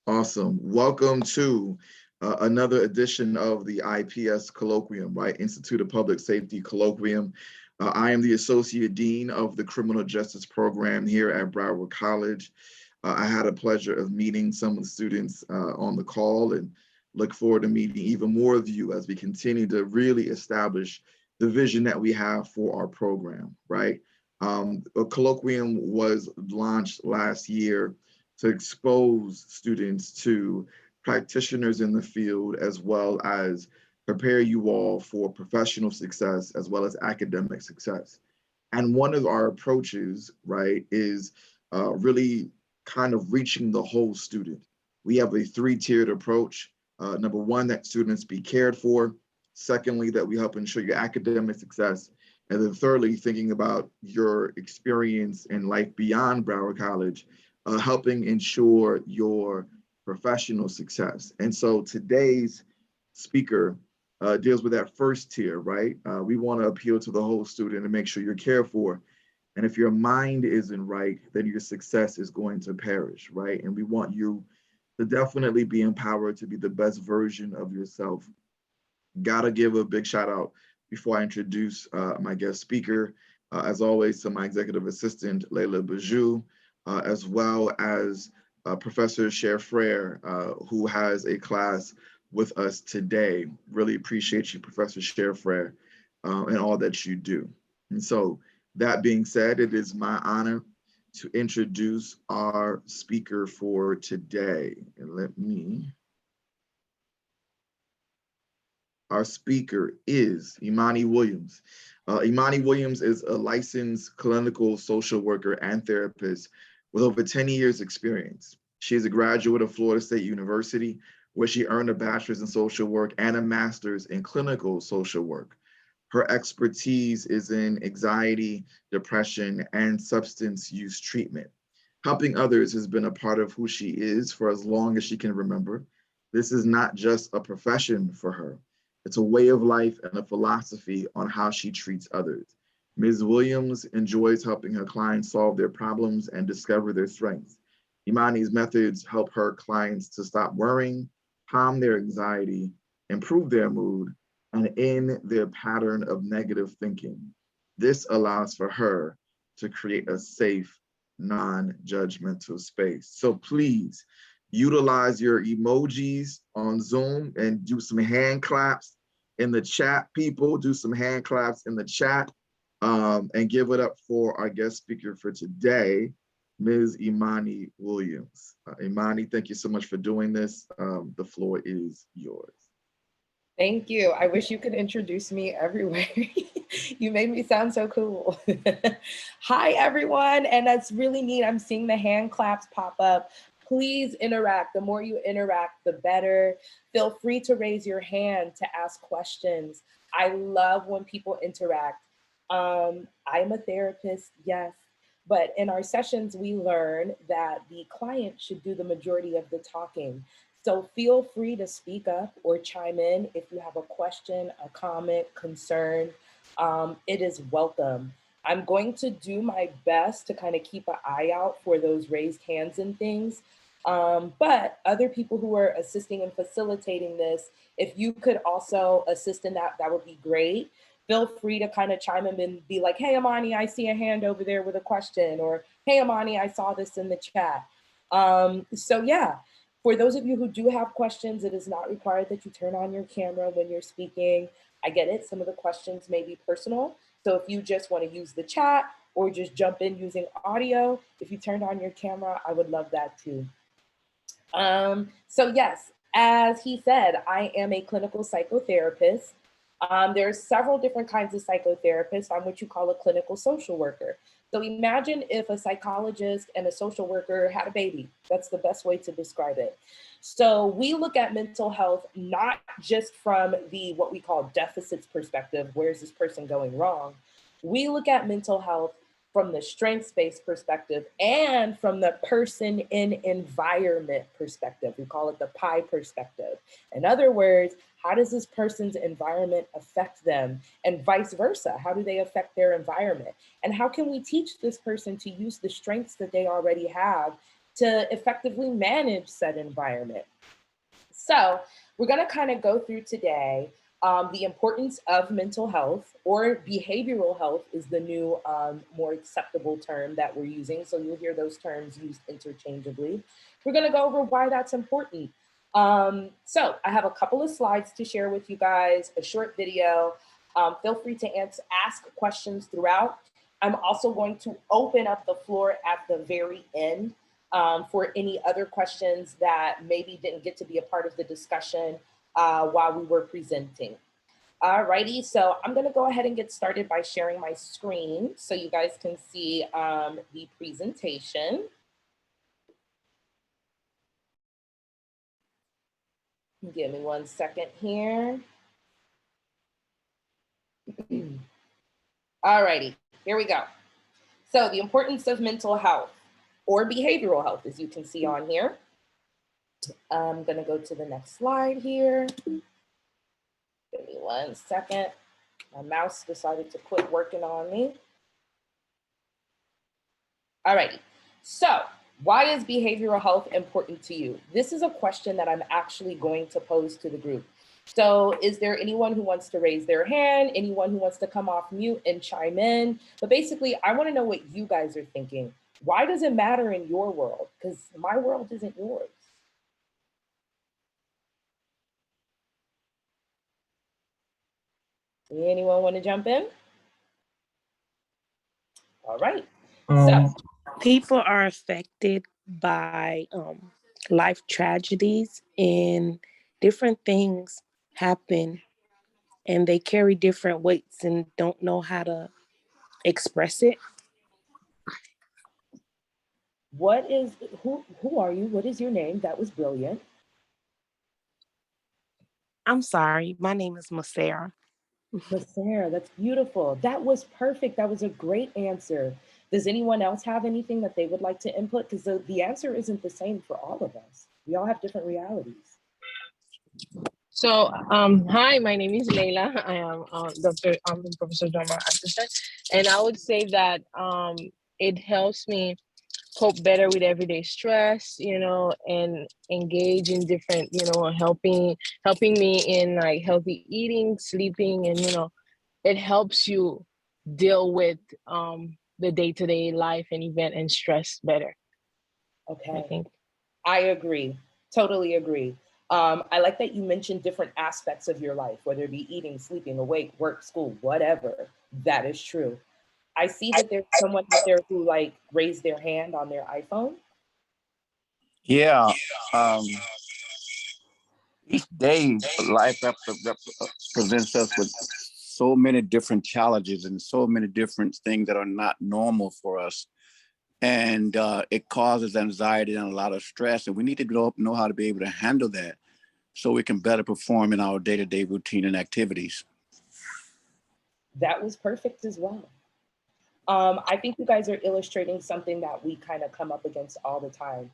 Awesome. Welcome to another edition of the IPS Colloquium, right? Institute of Public Safety Colloquium. I am the Associate Dean of the Criminal Justice Program here at Broward College. I had a pleasure of meeting some of the students on the call and look forward to meeting even more of you as we continue to really establish the vision that we have for our program, right? A colloquium was launched last year to expose students to practitioners in the field, as well as prepare you all for professional success as well as academic success. And one of our approaches, right, is really kind of reaching the whole student. We have a three-tiered approach. Number one, that students be cared for. Secondly, that we help ensure your academic success. And then thirdly, thinking about your experience in life beyond Broward College, helping ensure your professional success. And so today's speaker deals with that first tier, right? We want to appeal to the whole student and make sure you're cared for. And if your mind isn't right, then your success is going to perish, right? And we want you to definitely be empowered to be the best version of yourself. Gotta give a big shout out before I introduce my guest speaker, as always, to my executive assistant, Layla Bajou, as well as Professor Cher Frere, who has a class with us today. Really appreciate you, Professor Cher Frere, and all that you do. And so, that being said, it is my honor to introduce our speaker for today. And our speaker is Imani Williams. Imani Williams is a licensed clinical social worker and therapist with over 10 years experience. She is a graduate of Florida State University, where she earned a bachelor's in social work and a master's in clinical social work. Her expertise is in anxiety, depression, and substance use treatment. Helping others has been a part of who she is for as long as she can remember. This is not just a profession for her. It's a way of life and a philosophy on how she treats others. Ms. Williams enjoys helping her clients solve their problems and discover their strengths. Imani's methods help her clients to stop worrying, calm their anxiety, improve their mood, and end their pattern of negative thinking. This allows for her to create a safe, non-judgmental space. So please utilize your emojis on Zoom and do some hand claps in the chat, people. Do some hand claps in the chat and give it up for our guest speaker for today, Ms. Imani Williams. Imani, thank you so much for doing this. The floor is yours. Thank you. I wish you could introduce me everywhere. You made me sound so cool. Hi, everyone. And that's really neat. I'm seeing the hand claps pop up. Please interact. The more you interact, the better. Feel free to raise your hand to ask questions. I love when people interact. I'm a therapist, yes. But in our sessions, we learn that the client should do the majority of the talking. So feel free to speak up or chime in if you have a question, a comment, concern. It is welcome. I'm going to do my best to kind of keep an eye out for those raised hands and things. But other people who are assisting and facilitating this, if you could also assist in that, that would be great. Feel free to kind of chime in and be like, hey, Imani, I see a hand over there with a question, or hey, Imani, I saw this in the chat. So yeah. For those of you who do have questions, it is not required that you turn on your camera when you're speaking. I get it. Some of the questions may be personal. So if you just want to use the chat or just jump in using audio, if you turned on your camera, I would love that too. So yes, as he said, I am a clinical psychotherapist. There are several different kinds of psychotherapists. I'm what you call a clinical social worker. So imagine if a psychologist and a social worker had a baby. That's the best way to describe it. So we look at mental health not just from the what we call deficits perspective, where's this person going wrong? We look at mental health from the strengths-based perspective and from the person in environment perspective. We call it the pie perspective. In other words, how does this person's environment affect them? And vice versa, how do they affect their environment? And how can we teach this person to use the strengths that they already have to effectively manage said environment. So we're going to kind of go through today the importance of mental health, or behavioral health is the new, more acceptable term that we're using. So you'll hear those terms used interchangeably. We're going to go over why that's important. So I have a couple of slides to share with you guys, a short video. Feel free to ask questions throughout. I'm also going to open up the floor at the very end for any other questions that maybe didn't get to be a part of the discussion while we were presenting. Alrighty, so I'm gonna go ahead and get started by sharing my screen so you guys can see the presentation. Give me 1 second here. Alrighty, here we go. So the importance of mental health or behavioral health, as you can see on here. I'm gonna go to the next slide here. Give me 1 second. My mouse decided to quit working on me. Alrighty, so why is behavioral health important to you? This is a question that I'm actually going to pose to the group. So is there anyone who wants to raise their hand? Anyone who wants to come off mute and chime in? But basically, I want to know what you guys are thinking. Why does it matter in your world? Because my world isn't yours. Anyone want to jump in? All right. So people are affected by life tragedies, and different things happen, and they carry different weights and don't know how to express it. Who are you? What is your name? That was brilliant. I'm sorry, my name is Masera. Masera, that's beautiful. That was perfect. That was a great answer. Does anyone else have anything that they would like to input? Because the answer isn't the same for all of us. We all have different realities. So, hi, my name is Leila. I am I'm Professor Drama assistant, and I would say that it helps me cope better with everyday stress, and engage in different, helping me in like healthy eating, sleeping, and it helps you deal with the day-to-day life and event and stress better. Okay, I think. I agree. Totally agree. I like that you mentioned different aspects of your life, whether it be eating, sleeping, awake, work, school, whatever. That is true. I see that there's someone out there who like raised their hand on their iPhone. Yeah. Each day, life presents us with so many different challenges and so many different things that are not normal for us. And it causes anxiety and a lot of stress. And we need to know how to be able to handle that so we can better perform in our day-to-day routine and activities. That was perfect as well. I think you guys are illustrating something that we kind of come up against all the time.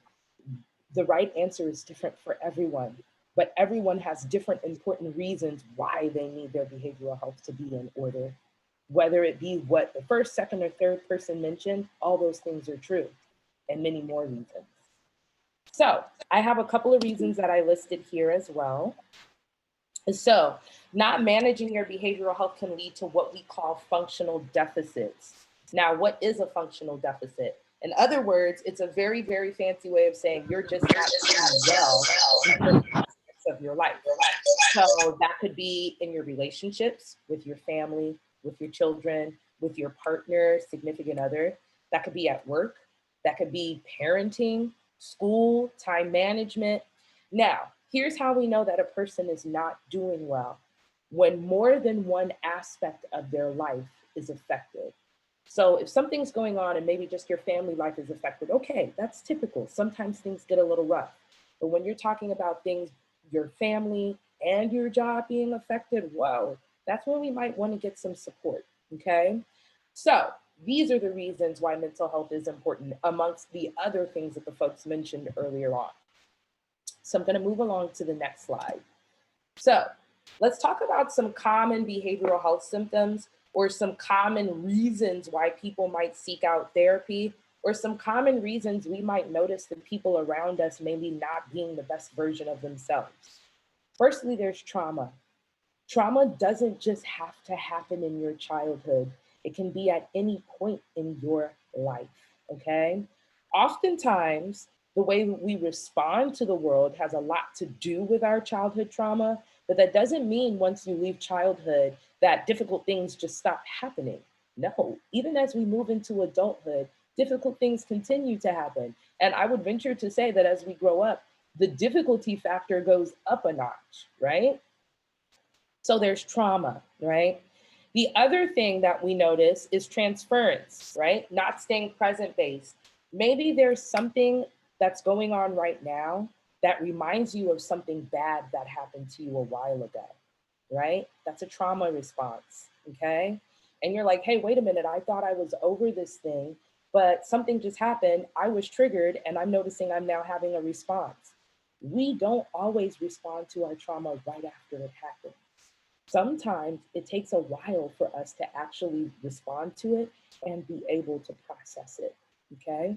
The right answer is different for everyone, but everyone has different important reasons why they need their behavioral health to be in order. Whether it be what the first, second, or third person mentioned, all those things are true, and many more reasons. So I have a couple of reasons that I listed here as well. So not managing your behavioral health can lead to what we call functional deficits. Now, what is a functional deficit? In other words, it's a very, very fancy way of saying you're just not doing well in certain aspects of your life. So that could be in your relationships with your family, with your children, with your partner, significant other. That could be at work. That could be parenting, school, time management. Now, here's how we know that a person is not doing well: when more than one aspect of their life is affected. So if something's going on and maybe just your family life is affected, okay, that's typical. Sometimes things get a little rough. But when you're talking about things, your family and your job being affected, whoa, that's when we might want to get some support, okay? So these are the reasons why mental health is important, amongst the other things that the folks mentioned earlier on. So I'm going to move along to the next slide. So let's talk about some common behavioral health symptoms or some common reasons why people might seek out therapy. or some common reasons we might notice the people around us maybe not being the best version of themselves. Firstly, there's trauma. Trauma doesn't just have to happen in your childhood. It can be at any point in your life, okay? Oftentimes, the way we respond to the world has a lot to do with our childhood trauma, but that doesn't mean once you leave childhood that difficult things just stop happening. No, even as we move into adulthood, difficult things continue to happen. And I would venture to say that as we grow up, the difficulty factor goes up a notch, right? So there's trauma, right? The other thing that we notice is transference, right? Not staying present based. Maybe there's something that's going on right now that reminds you of something bad that happened to you a while ago, right? That's a trauma response, okay? And you're like, hey, wait a minute, I thought I was over this thing, but something just happened, I was triggered, and I'm noticing I'm now having a response. We don't always respond to our trauma right after it happens. Sometimes it takes a while for us to actually respond to it and be able to process it, okay?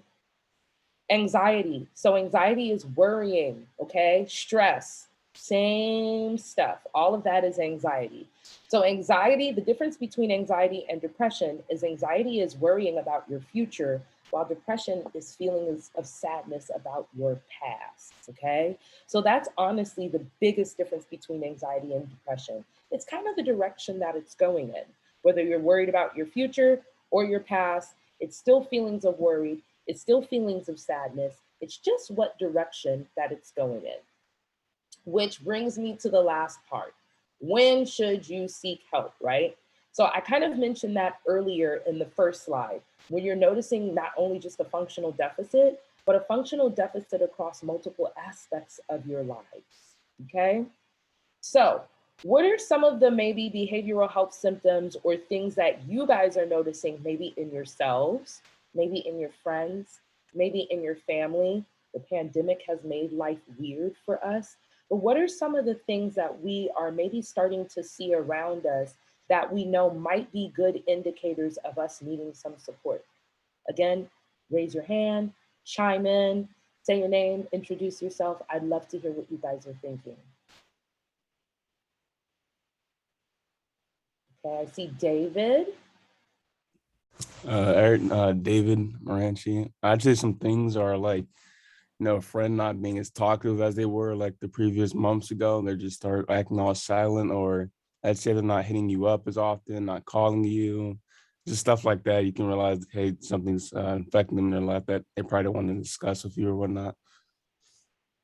Anxiety. So anxiety is worrying, okay? Stress, same stuff. All of that is anxiety. So anxiety, the difference between anxiety and depression is anxiety is worrying about your future, while depression is feelings of sadness about your past, okay? So that's honestly the biggest difference between anxiety and depression. It's kind of the direction that it's going in. Whether you're worried about your future or your past, it's still feelings of worry, it's still feelings of sadness. It's just what direction that it's going in. Which brings me to the last part. When should you seek help, right? So I kind of mentioned that earlier in the first slide, when you're noticing not only just a functional deficit, but a functional deficit across multiple aspects of your lives, okay? So what are some of the maybe behavioral health symptoms or things that you guys are noticing maybe in yourselves, maybe in your friends, maybe in your family? The pandemic has made life weird for us. But what are some of the things that we are maybe starting to see around us that we know might be good indicators of us needing some support? Again, raise your hand, chime in, say your name, introduce yourself. I'd love to hear what you guys are thinking. Okay, I see David. David Moranchi. I'd say some things are like, a friend not being as talkative as they were like the previous months ago. They just start acting all silent, or I'd say they're not hitting you up as often, not calling you, just stuff like that. You can realize, hey, something's affecting them in their life that they probably don't want to discuss with you or whatnot.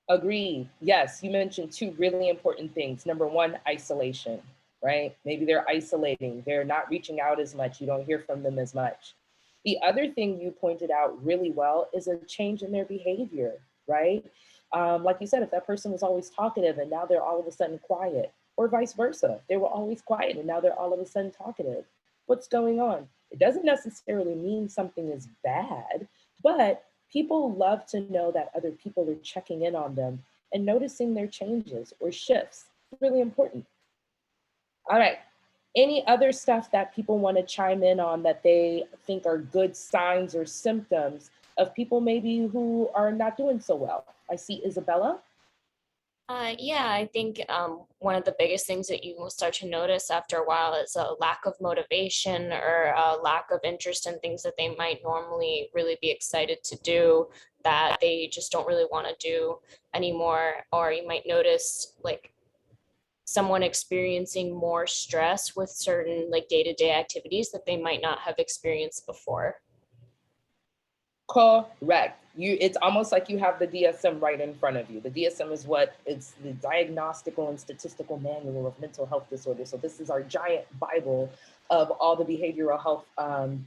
Agreed. Yes, you mentioned two really important things. Number one, isolation, right? Maybe they're isolating, they're not reaching out as much, you don't hear from them as much. The other thing you pointed out really well is a change in their behavior, right? Like you said, if that person was always talkative and now they're all of a sudden quiet, or vice versa, they were always quiet and now they're all of a sudden talkative. What's going on? It doesn't necessarily mean something is bad, but people love to know that other people are checking in on them and noticing their changes or shifts. It's really important. All right. Any other stuff that people want to chime in on that they think are good signs or symptoms of people maybe who are not doing so well? I see Isabella. Yeah, I think one of the biggest things that you will start to notice after a while is a lack of motivation or a lack of interest in things that they might normally really be excited to do that they just don't really want to do anymore. Or you might notice like someone experiencing more stress with certain like day-to-day activities that they might not have experienced before. Correct. It's almost like you have the DSM right in front of you. The DSM is it's the Diagnostical and Statistical Manual of Mental Health Disorders. So this is our giant Bible of all the behavioral health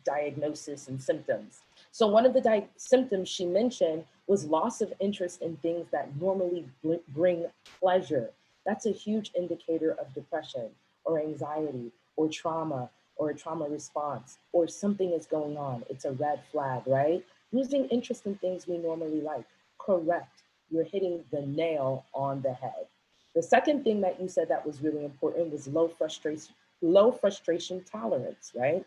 diagnosis and symptoms. So one of the symptoms she mentioned was loss of interest in things that normally bring pleasure. That's a huge indicator of depression or anxiety or trauma or a trauma response, or something is going on. It's a red flag, right? Losing interest in things we normally like. Correct. You're hitting the nail on the head. The second thing that you said that was really important was low frustration tolerance, right?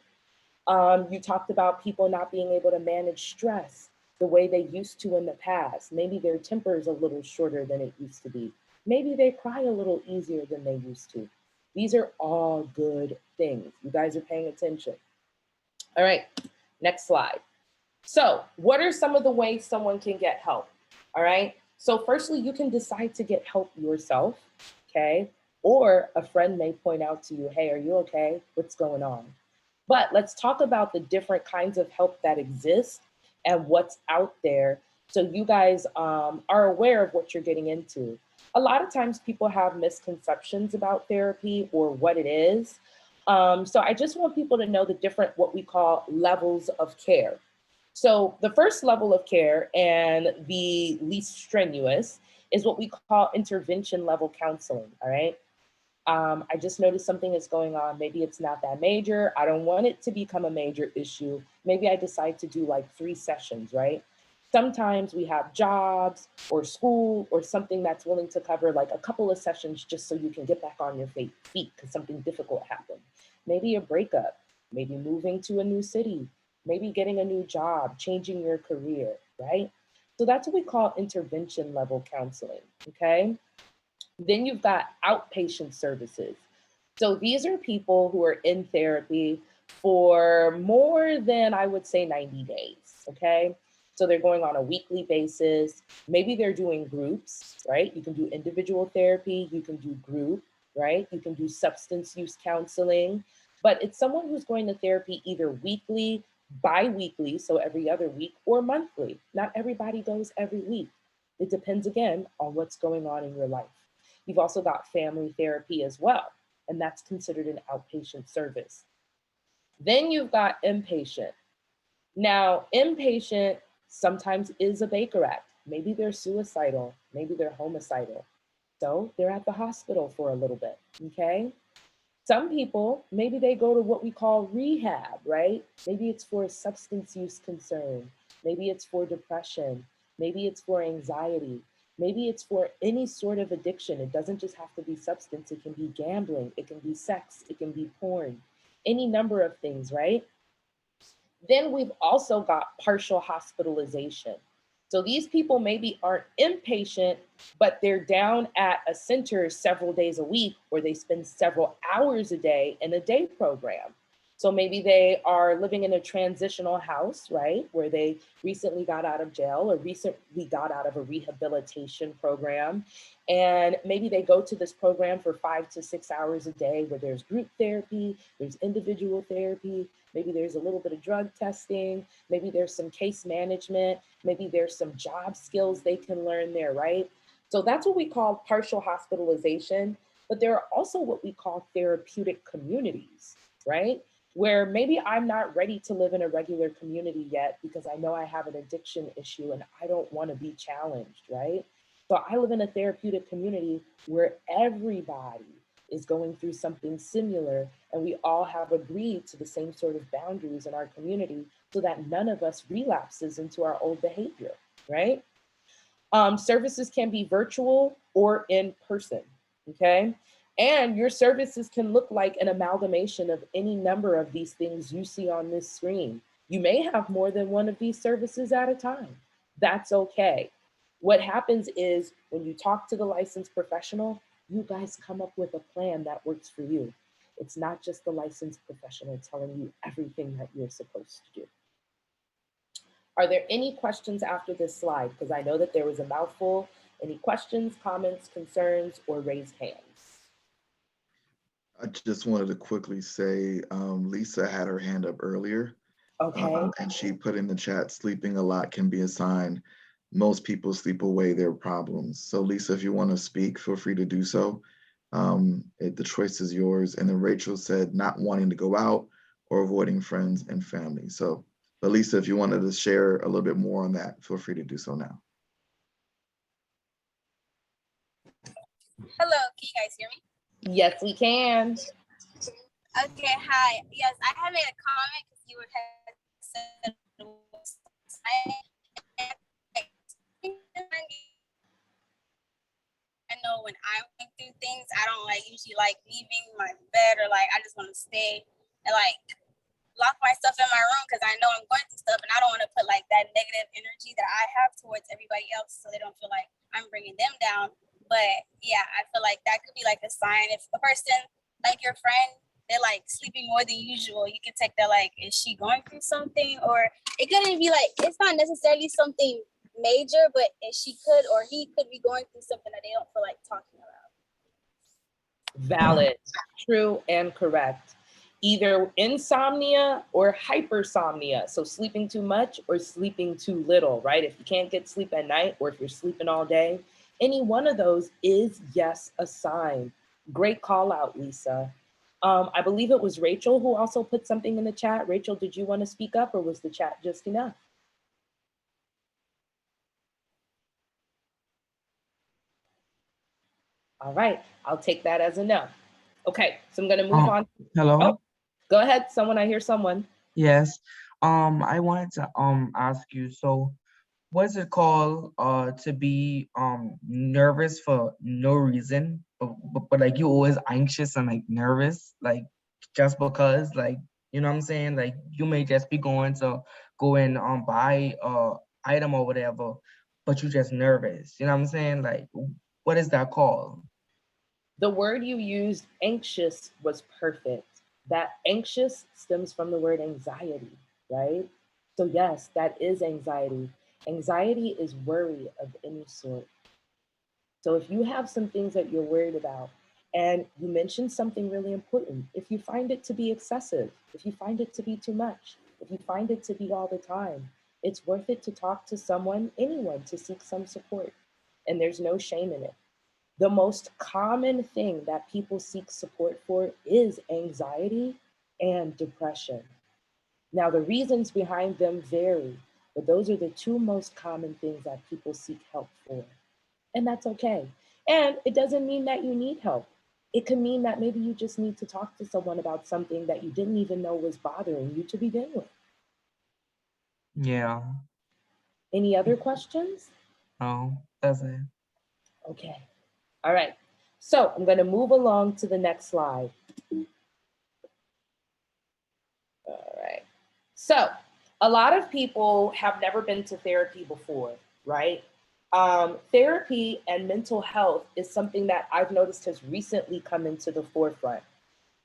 You talked about people not being able to manage stress the way they used to in the past. Maybe their temper is a little shorter than it used to be. Maybe they cry a little easier than they used to. These are all good things. You guys are paying attention. All right, next slide. So what are some of the ways someone can get help? All right, so firstly, you can decide to get help yourself, okay? Or a friend may point out to you, hey, are you okay? What's going on? But let's talk about the different kinds of help that exist and what's out there so you guys are aware of what you're getting into. A lot of times people have misconceptions about therapy or what it is. So I just want people to know the different, what we call levels of care. So the first level of care and the least strenuous is what we call intervention level counseling, all right? I just noticed something is going on. Maybe it's not that major. I don't want it to become a major issue. Maybe I decide to do like 3 sessions, right? Sometimes we have jobs or school or something that's willing to cover like a couple of sessions just so you can get back on your feet because something difficult happened. Maybe a breakup, maybe moving to a new city, maybe getting a new job, changing your career, right? So that's what we call intervention level counseling, okay? Then you've got outpatient services. So these are people who are in therapy for more than, I would say, 90 days, okay? So they're going on a weekly basis. Maybe they're doing groups, right? You can do individual therapy, you can do group, right? You can do substance use counseling, but it's someone who's going to therapy either weekly, bi-weekly, so every other week, or monthly. Not everybody goes every week. It depends again on what's going on in your life. You've also got family therapy as well, and that's considered an outpatient service. Then you've got inpatient. Now, inpatient sometimes is a Baker Act. Maybe they're suicidal, maybe they're homicidal. So they're at the hospital for a little bit, okay? Some people, maybe they go to what we call rehab, right? Maybe it's for a substance use concern. Maybe it's for depression. Maybe it's for anxiety. Maybe it's for any sort of addiction. It doesn't just have to be substance. It can be gambling. It can be sex. It can be porn. Any number of things, right? Then we've also got partial hospitalization. So these people maybe aren't inpatient, but they're down at a center several days a week, or they spend several hours a day in a day program. So maybe they are living in a transitional house, right? Where they recently got out of jail or recently got out of a rehabilitation program. And maybe they go to this program for 5 to 6 hours a day where there's group therapy, there's individual therapy, maybe there's a little bit of drug testing, maybe there's some case management, maybe there's some job skills they can learn there, right? So that's what we call partial hospitalization, but there are also what we call therapeutic communities, right? Where maybe I'm not ready to live in a regular community yet because I know I have an addiction issue and I don't want to be challenged, right? So I live in a therapeutic community where everybody is going through something similar and we all have agreed to the same sort of boundaries in our community so that none of us relapses into our old behavior, right? Services can be virtual or in person, okay? And your services can look like an amalgamation of any number of these things you see on this screen. You may have more than one of these services at a time. That's okay. What happens is when you talk to the licensed professional, you guys come up with a plan that works for you. It's not just the licensed professional telling you everything that you're supposed to do. Are there any questions after this slide? Because I know that there was a mouthful. Any questions, comments, concerns, or raised hands? I just wanted to quickly say Lisa had her hand up earlier. Okay. And she put in the chat, sleeping a lot can be a sign. Most people sleep away their problems. So Lisa, if you want to speak, feel free to do so. The choice is yours. And then Rachel said not wanting to go out or avoiding friends and family. So, but Lisa, if you wanted to share a little bit more on that, feel free to do so now. Hello, can you guys hear me? Yes, we can. Okay, hi. Yes, I had made a comment because you were said I know when I'm going through things, I don't usually like leaving my bed or I just want to stay and lock myself in my room because I know I'm going through stuff and I don't want to put like that negative energy that I have towards everybody else so they don't feel like I'm bringing them down. But yeah, I feel like that could be like a sign. If a person, like your friend, they're like sleeping more than usual, you can take that like, is she going through something? Or it couldn't be like, it's not necessarily something major, but she could or he could be going through something that they don't feel like talking about. Valid, true, and correct. Either insomnia or hypersomnia. So sleeping too much or sleeping too little, right? If you can't get sleep at night or if you're sleeping all day, any one of those is, yes, a sign. Great call out, Lisa. I believe it was Rachel who also put something in the chat. Rachel, did you want to speak up or was the chat just enough? All right, I'll take that as a no. Okay, so I'm gonna move on. Hello? Oh, go ahead, someone, I hear someone. Yes. I wanted to ask you, so what's it called to be nervous for no reason, but like you always anxious and like nervous, like just because, like, you know what I'm saying? Like you may just be going to go and buy item or whatever, but you just nervous. You know what I'm saying? Like what is that called? The word you used, anxious, was perfect. That anxious stems from the word anxiety, right? So yes, that is anxiety. Anxiety is worry of any sort. So if you have some things that you're worried about, and you mentioned something really important, if you find it to be excessive, if you find it to be too much, if you find it to be all the time, it's worth it to talk to someone, anyone, to seek some support. And there's no shame in it. The most common thing that people seek support for is anxiety and depression. Now, the reasons behind them vary, but those are the two most common things that people seek help for. And that's okay. And it doesn't mean that you need help. It can mean that maybe you just need to talk to someone about something that you didn't even know was bothering you to begin with. Yeah. Any other questions? No, that's it. Okay. All right. So I'm going to move along to the next slide. All right. So a lot of people have never been to therapy before, right? Therapy and mental health is something that I've noticed has recently come into the forefront.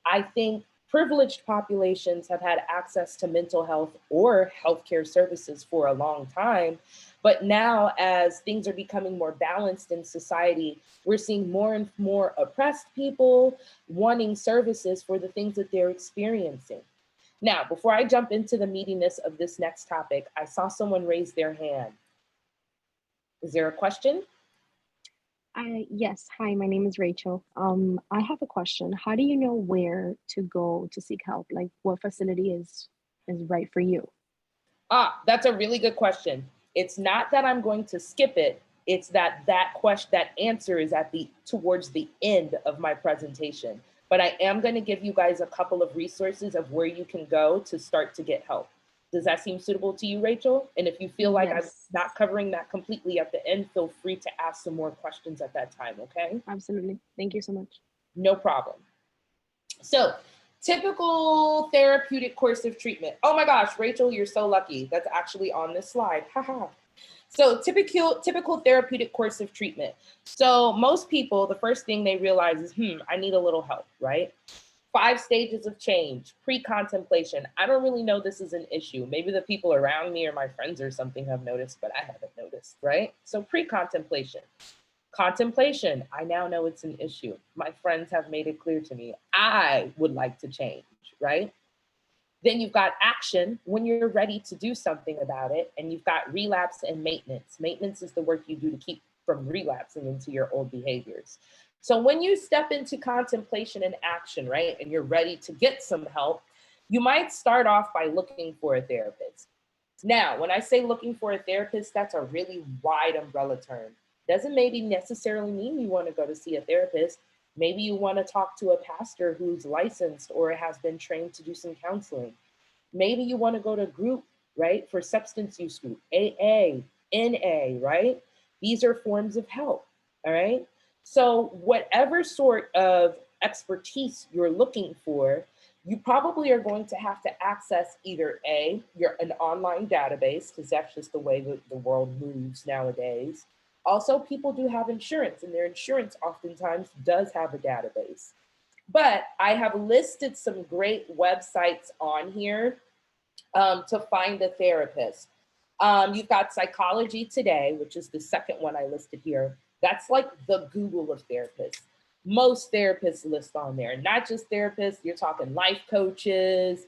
I think privileged populations have had access to mental health or healthcare services for a long time. But now, as things are becoming more balanced in society, we're seeing more and more oppressed people wanting services for the things that they're experiencing. Now, before I jump into the meatiness of this next topic, I saw someone raise their hand. Is there a question? Yes, hi, my name is Rachel. I have a question. How do you know where to go to seek help? Like what facility is right for you? That's a really good question. It's not that I'm going to skip it. It's that that answer is towards the end of my presentation. But I am going to give you guys a couple of resources of where you can go to start to get help. Does that seem suitable to you, Rachel? And if you feel like I'm not covering that completely at the end, feel free to ask some more questions at that time, okay? Absolutely. Thank you so much. No problem. So, typical therapeutic course of treatment. Oh my gosh, Rachel, you're so lucky. That's actually on this slide. Haha. So typical therapeutic course of treatment. So most people, the first thing they realize is, I need a little help, right? 5 stages of change, pre-contemplation. I don't really know this is an issue. Maybe the people around me or my friends or something have noticed, but I haven't noticed, right? So pre-contemplation. Contemplation, I now know it's an issue. My friends have made it clear to me. I would like to change, right? Then you've got action, when you're ready to do something about it, and you've got relapse and maintenance. Maintenance is the work you do to keep from relapsing into your old behaviors. So when you step into contemplation and action, right, and you're ready to get some help, you might start off by looking for a therapist. Now, when I say looking for a therapist, that's a really wide umbrella term. Doesn't maybe necessarily mean you want to go to see a therapist. Maybe you want to talk to a pastor who's licensed or has been trained to do some counseling. Maybe you want to go to group, right, for substance use group, AA, NA, right? These are forms of help, all right? So whatever sort of expertise you're looking for, You probably are going to have to access either an online database, because that's just the way that the world moves nowadays. Also, people do have insurance, and their insurance oftentimes does have a database. But I have listed some great websites on here to find a therapist. You've got Psychology Today, which is the second one I listed here. That's like the Google of therapists. Most therapists list on there, not just therapists, you're talking life coaches.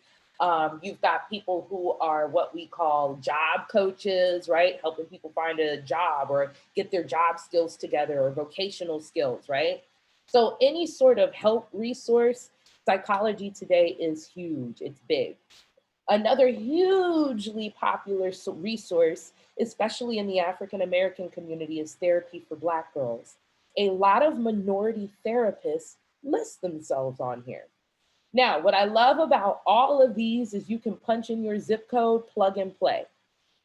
You've got people who are what we call job coaches, right? Helping people find a job or get their job skills together, or vocational skills, right? So any sort of help resource, Psychology Today is huge, it's big. Another hugely popular resource, especially in the African American community, is Therapy for Black Girls. A lot of minority therapists list themselves on here. Now, what I love about all of these is you can punch in your zip code, plug and play.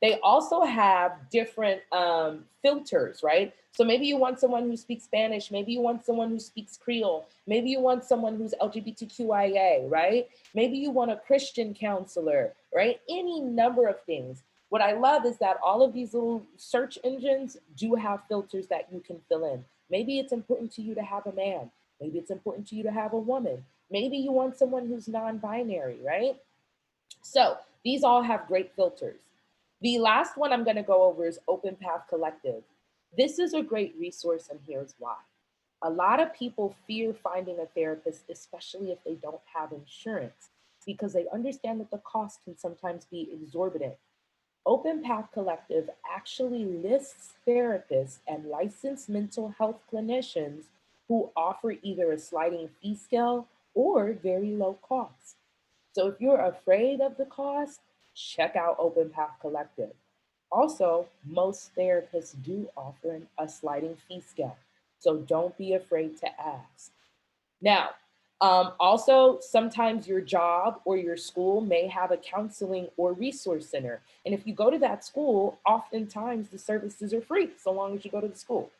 They also have different filters, right? So maybe you want someone who speaks Spanish, maybe you want someone who speaks Creole, maybe you want someone who's LGBTQIA, right? Maybe you want a Christian counselor, right? Any number of things. What I love is that all of these little search engines do have filters that you can fill in. Maybe it's important to you to have a man. Maybe it's important to you to have a woman. Maybe you want someone who's non-binary, right? So these all have great filters. The last one I'm going to go over is Open Path Collective. This is a great resource, and here's why. A lot of people fear finding a therapist, especially if they don't have insurance, because they understand that the cost can sometimes be exorbitant. Open Path Collective actually lists therapists and licensed mental health clinicians who offer either a sliding fee scale or very low cost. So if you're afraid of the cost, check out Open Path Collective. Also, most therapists do offer a sliding fee scale, so don't be afraid to ask. Now, also, sometimes your job or your school may have a counseling or resource center. And if you go to that school, oftentimes the services are free, so long as you go to the school.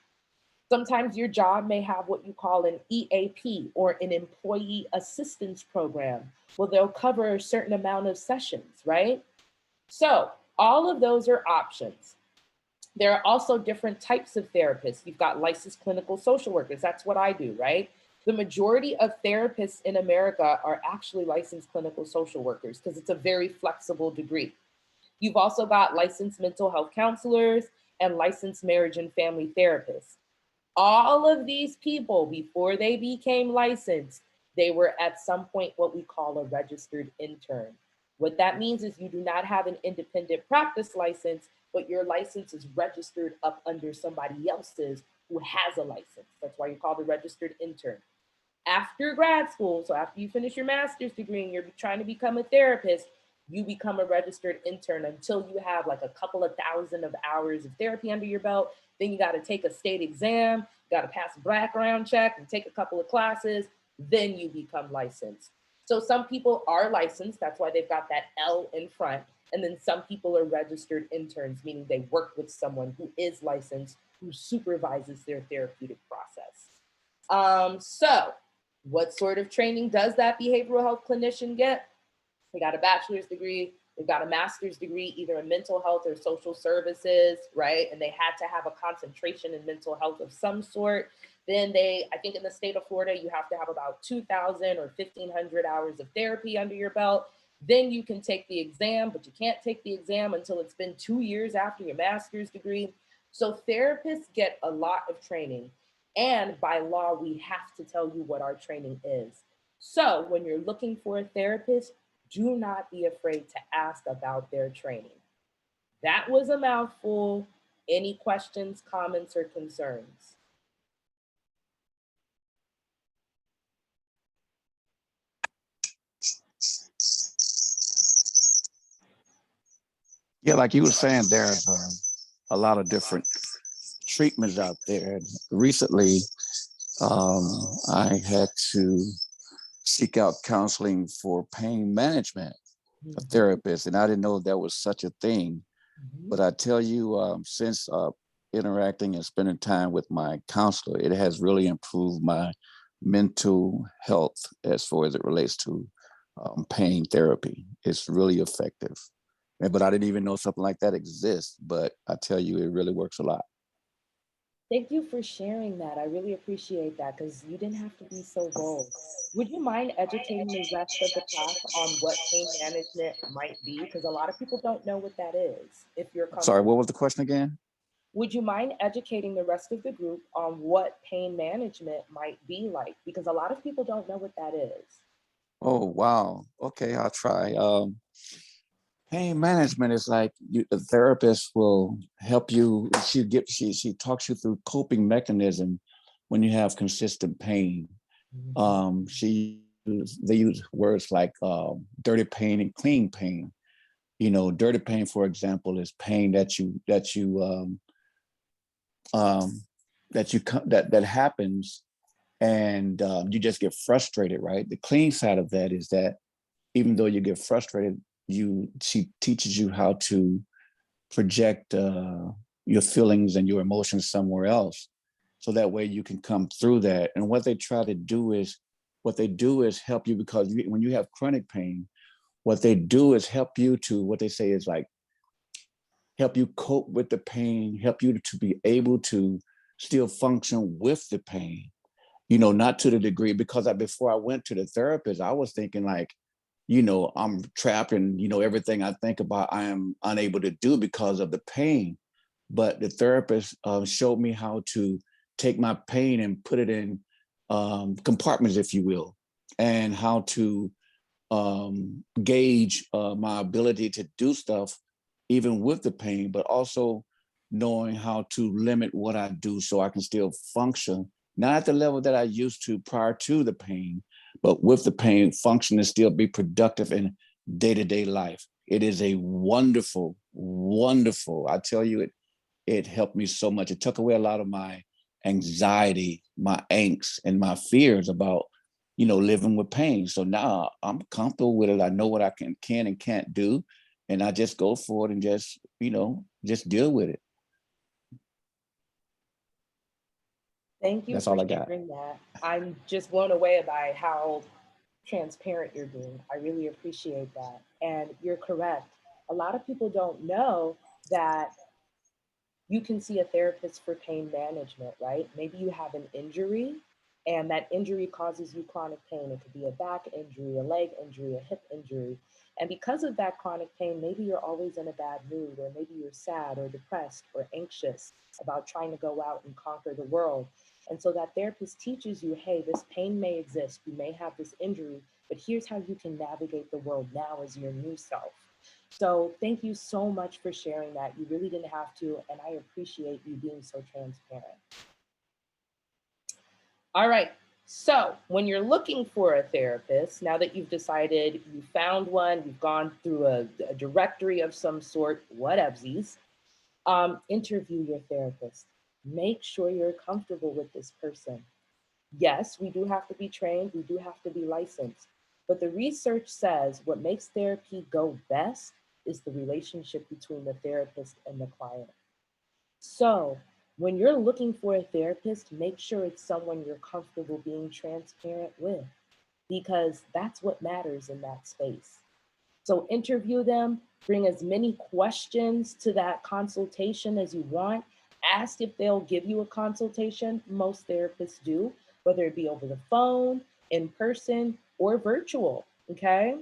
Sometimes your job may have what you call an EAP, or an employee assistance program. Well, they'll cover a certain amount of sessions, right? So all of those are options. There are also different types of therapists. You've got licensed clinical social workers. That's what I do, right? The majority of therapists in America are actually licensed clinical social workers because it's a very flexible degree. You've also got licensed mental health counselors and licensed marriage and family therapists. All of these people, before they became licensed, they were at some point what we call a registered intern. What that means is you do not have an independent practice license, but your license is registered up under somebody else's who has a license. That's why you're called a registered intern. After grad school, so after you finish your master's degree and you're trying to become a therapist, you become a registered intern until you have like a couple of thousand of hours of therapy under your belt. Then you got to take a state exam, got to pass a background check and take a couple of classes, then you become licensed. So some people are licensed, that's why they've got that L in front. And then some people are registered interns, meaning they work with someone who is licensed, who supervises their therapeutic process. So what sort of training does that behavioral health clinician get? They got a bachelor's degree, they've got a master's degree, either in mental health or social services, right? And they had to have a concentration in mental health of some sort. Then I think in the state of Florida, you have to have about 2,000 or 1,500 hours of therapy under your belt. Then you can take the exam, but you can't take the exam until it's been 2 years after your master's degree. So therapists get a lot of training. And by law, we have to tell you what our training is. So when you're looking for a therapist, do not be afraid to ask about their training. That was a mouthful. Any questions, comments, or concerns? Yeah, like you were saying, there's a lot of different treatments out there. Recently, I had to seek out counseling for pain management, a therapist, and I didn't know there was such a thing. But I tell you, since interacting and spending time with my counselor, it has really improved my mental health as far as it relates to pain therapy. It's really effective. But I didn't even know something like that exists. But I tell you, it really works a lot. Thank you for sharing that. I really appreciate that because you didn't have to be so bold. Would you mind educating the rest of the class on what pain management might be? Because a lot of people don't know what that is. If you're Sorry, comfortable. what was the question again? Would you mind educating the rest of the group on what pain management might be like? Because a lot of people don't know what that is. Oh, wow. Okay, I'll try. Pain management is like the therapist will help you. She talks you through coping mechanism when you have consistent pain. They use words like dirty pain and clean pain. You know, dirty pain, for example, is pain that happens, and you just get frustrated, right? The clean side of that is that even though you get frustrated, she teaches you how to project your feelings and your emotions somewhere else, so that way you can come through that. And what they do is help you, because when you have chronic pain, what they do is help you to, what they say is like, help you cope with the pain, help you to be able to still function with the pain, not to the degree, because before I went to the therapist, I was thinking like, I'm trapped and, everything I think about, I am unable to do because of the pain. But the therapist showed me how to take my pain and put it in compartments, if you will, and how to gauge my ability to do stuff even with the pain, but also knowing how to limit what I do so I can still function, not at the level that I used to prior to the pain, but with the pain, function and still be productive in day-to-day life. It is a wonderful, wonderful, I tell you, it helped me so much. It took away a lot of my anxiety, my angst, and my fears about, living with pain. So now I'm comfortable with it. I know what I can and can't do. And I just go for it and just deal with it. Thank you for sharing that. I'm just blown away by how transparent you're being. I really appreciate that. And you're correct. A lot of people don't know that you can see a therapist for pain management, right? Maybe you have an injury and that injury causes you chronic pain. It could be a back injury, a leg injury, a hip injury. And because of that chronic pain, maybe you're always in a bad mood, or maybe you're sad or depressed or anxious about trying to go out and conquer the world. And so that therapist teaches you, hey, this pain may exist, you may have this injury, but here's how you can navigate the world now as your new self. So thank you so much for sharing that. You really didn't have to, and I appreciate you being so transparent. All right, so when you're looking for a therapist, now that you've decided you found one, you've gone through a directory of some sort, whatevsies, interview your therapist. Make sure you're comfortable with this person. Yes, we do have to be trained, we do have to be licensed, but the research says what makes therapy go best is the relationship between the therapist and the client. So when you're looking for a therapist, make sure it's someone you're comfortable being transparent with, because that's what matters in that space. So interview them, bring as many questions to that consultation as you want. Ask if they'll give you a consultation. Most therapists do, whether it be over the phone, in person, or virtual, okay?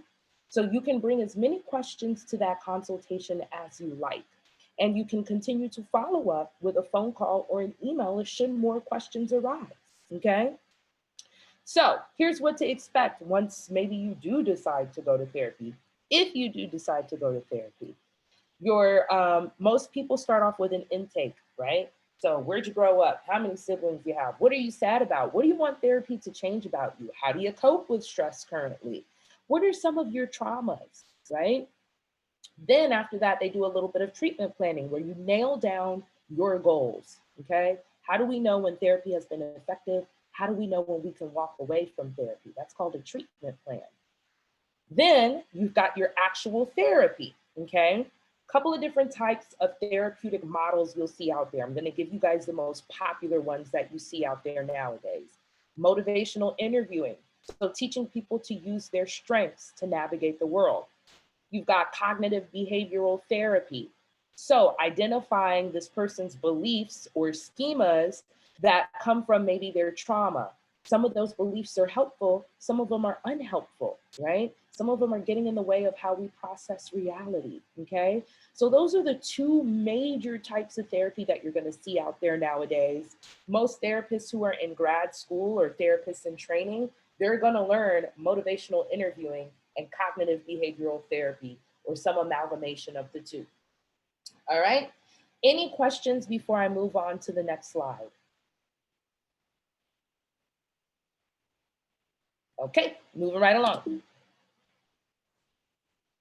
So you can bring as many questions to that consultation as you like. And you can continue to follow up with a phone call or an email if should more questions arise, okay? So here's what to expect once maybe you do decide to go to therapy. If you do decide to go to therapy, most people start off with an intake, right? So where'd you grow up? How many siblings you have? What are you sad about? What do you want therapy to change about you? How do you cope with stress currently? What are some of your traumas, right? Then after that, they do a little bit of treatment planning where you nail down your goals, okay? How do we know when therapy has been effective? How do we know when we can walk away from therapy? That's called a treatment plan. Then you've got your actual therapy, okay? Couple of different types of therapeutic models you'll see out there. I'm gonna give you guys the most popular ones that you see out there nowadays. Motivational interviewing. So teaching people to use their strengths to navigate the world. You've got cognitive behavioral therapy. So identifying this person's beliefs or schemas that come from maybe their trauma. Some of those beliefs are helpful, some of them are unhelpful, right? Some of them are getting in the way of how we process reality, okay? So those are the two major types of therapy that you're gonna see out there nowadays. Most therapists who are in grad school or therapists in training, they're gonna learn motivational interviewing and cognitive behavioral therapy, or some amalgamation of the two. All right, any questions before I move on to the next slide? Okay, moving right along.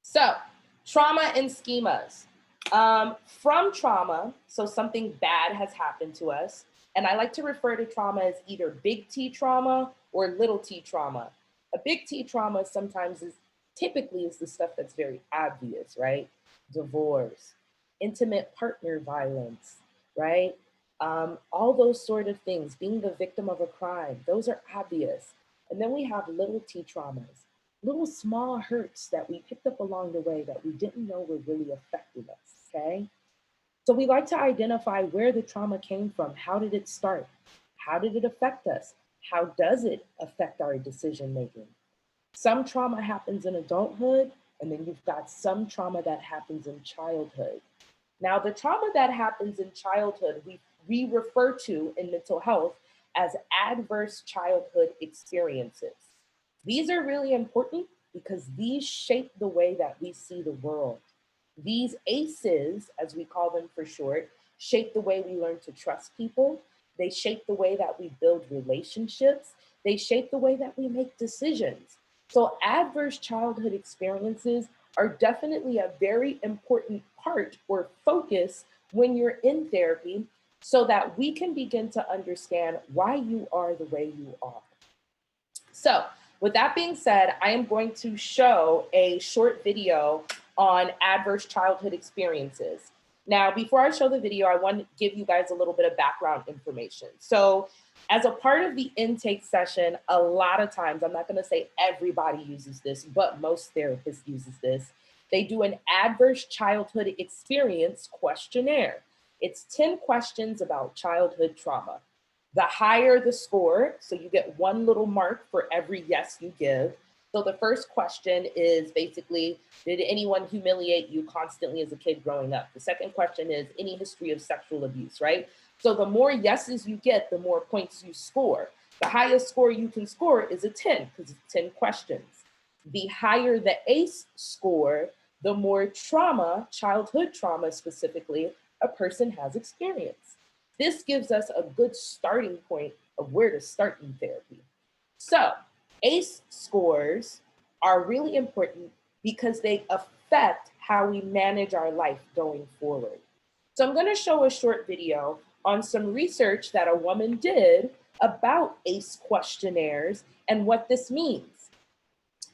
So, trauma and schemas. From trauma, so something bad has happened to us, and I like to refer to trauma as either big T trauma or little t trauma. A big T trauma sometimes is typically is the stuff that's very obvious, right? Divorce, intimate partner violence, right? All those sort of things, being the victim of a crime, those are obvious. And then we have little T traumas, little small hurts that we picked up along the way that we didn't know were really affecting us, okay? So we like to identify where the trauma came from. How did it start? How did it affect us? How does it affect our decision making? Some trauma happens in adulthood, and then you've got some trauma that happens in childhood. Now, the trauma that happens in childhood, we refer to in mental health as adverse childhood experiences. These are really important because these shape the way that we see the world. These ACEs, as we call them for short, shape the way we learn to trust people. They shape the way that we build relationships. They shape the way that we make decisions. So adverse childhood experiences are definitely a very important part or focus when you're in therapy so that we can begin to understand why you are the way you are. So with that being said, I am going to show a short video on adverse childhood experiences. Now, before I show the video, I want to give you guys a little bit of background information. So as a part of the intake session, a lot of times, I'm not going to say everybody uses this, but most therapists uses this. They do an adverse childhood experience questionnaire. It's 10 questions about childhood trauma. The higher the score, so you get one little mark for every yes you give. So the first question is basically, did anyone humiliate you constantly as a kid growing up? The second question is, any history of sexual abuse, right? So the more yeses you get, the more points you score. The highest score you can score is a 10 because it's 10 questions. The higher the ACE score, the more trauma, childhood trauma specifically, a person has experienced. This gives us a good starting point of where to start in therapy. So ACE scores are really important because they affect how we manage our life going forward. So I'm going to show a short video on some research that a woman did about ACE questionnaires and what this means.